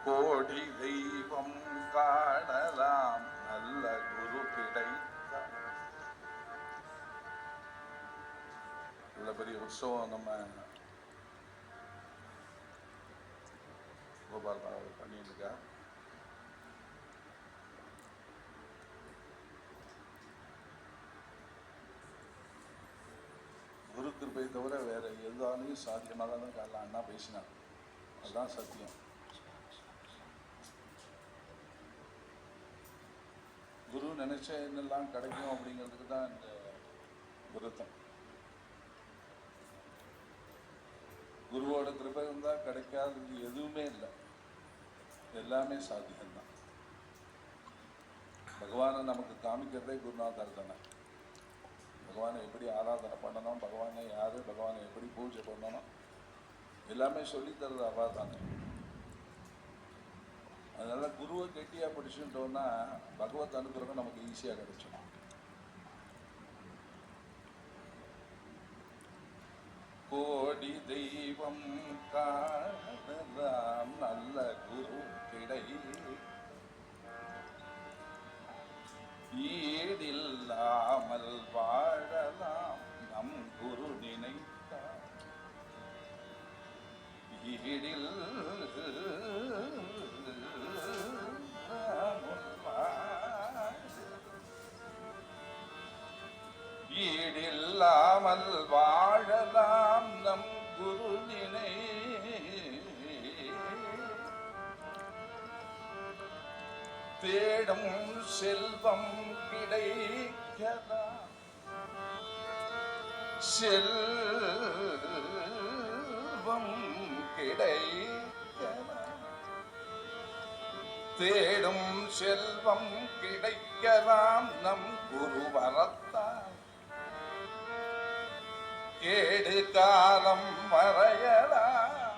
கோடி தெய்வம் காணலாம் நல்ல குரு கிடைத்தார். இவ்வளவு பெரிய உற்சவம் நம்ம கோபால் பண்ணிட்டு இருக்கா. குரு கிருபை தவிர வேற எதாலையும் சாத்தியமாக தான் காலைல அண்ணா பேசினாங்க. அதுதான் சத்தியம். குரு நினைச்ச என்னெல்லாம் கிடைக்கும் அப்படிங்கிறதுக்கு தான் இந்த விருத்தம். குருவோட கிருபை இருந்தால் கிடைக்காதது எதுவுமே இல்லை, எல்லாமே சாத்தியம்தான். பகவானை நமக்கு காமிக்கிறதே குருநாதர் தானே. பகவானை எப்படி ஆராதனை பண்ணணும், பகவானை யார், பகவானை எப்படி பூஜை பண்ணணும், எல்லாமே சொல்லித்தரது அவா தானே. அதனால குருவை கெட்டியாக பிடிச்சுட்டோம்னா பகவத் அனுகிரகம் நமக்கு ஈஸியாக கிடைச்சிடும். கோடி தெய்வம் காணலாம் நல்ல குரு கிடை ஈடில்லாமல் வாழலாம் நம் குரு நினைத்தார். ஈடில்லாமல் வாழலாம் நம் குரு நினை தேடும் செல்வம் கிடைக்கலாம் செல்வம் கிடைக்கலாம் தேடும் செல்வம் கிடைக்கலாம் நம் குரு வரத்தால். கேடு காலம் மறையலாம்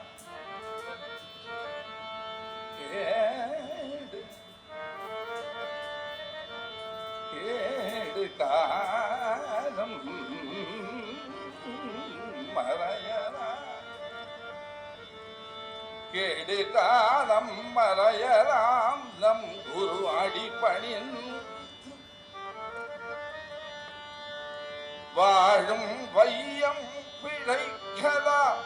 கேடு காலம் மறையலாம் கேடு காலம் மறையலாம் நம் குரு அடிபணின் வாழும் வையம் பிழைக்கலாம்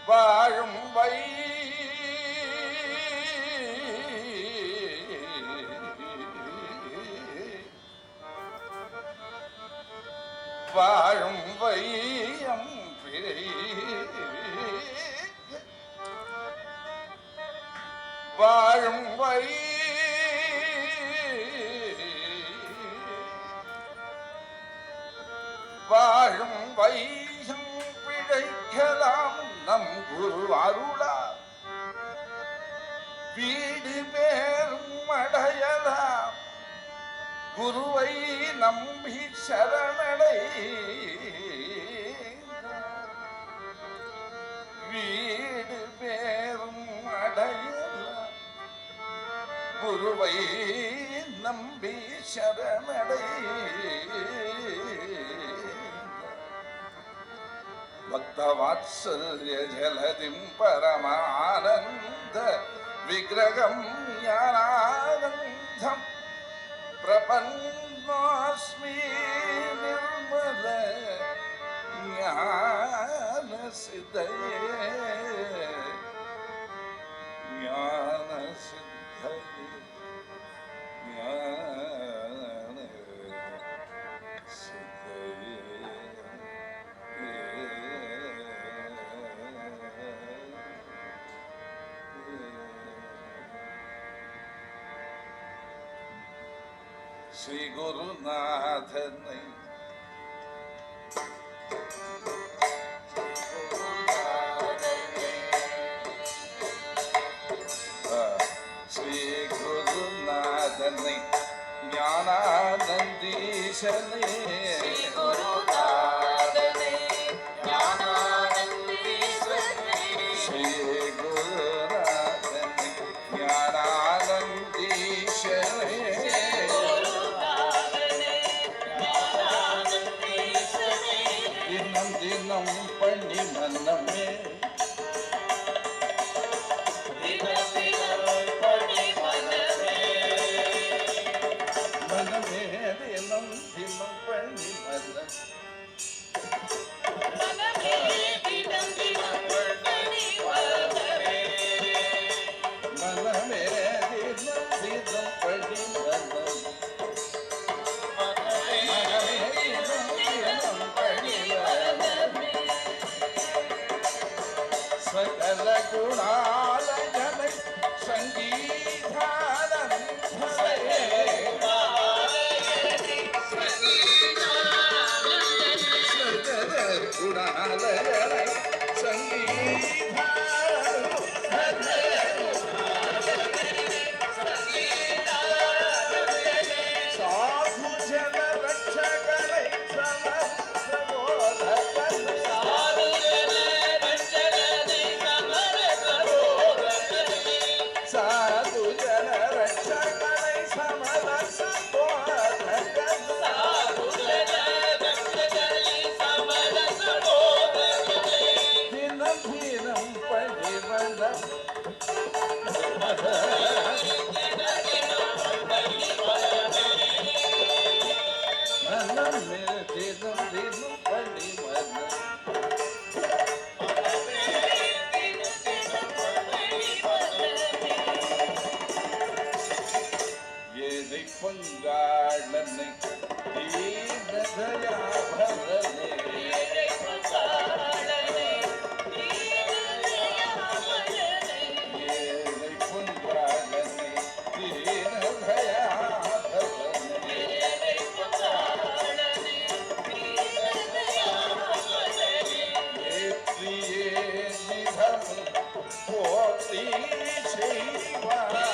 வாழும் வாழும் வையம் வாழும் வாழும் வையம் பிழைக்கலாம் நம் குரு அருளா. வீடு பேரும் அடையலாம் குருவை நம்பி சரணடை. வீடு பேரும் அடையலாம் குருவை நம்பி சரணடை. பக்தவாத்சல்ய ஜலதிம் பரமானந்த விக்கிரகம் ஞானானந்தம் பிரபன்னாஸ்மி நிர்மல ஞான சித்தயே ஞான சித்தயே ஞான சித்தயே. ஸ்ரீ குருநாதனை ஸ்ரீ குருநாதனை ஞானானந்தீசனை தினம் தினம் பண்ணி மன்னமே सकल गुणालयनै संगीतानन्दमये गुणालयनै साधु जन रक्षकनै साधु जन रक्षकनै समरस दिनं दिनं परिवनं ननं मे दिनं दिनं परिवनं येदै पंगाळनै दीनदया भरणे येदै पंगाळनै दीनदया भरणे ये प्रिये निधन पोत्री सेवा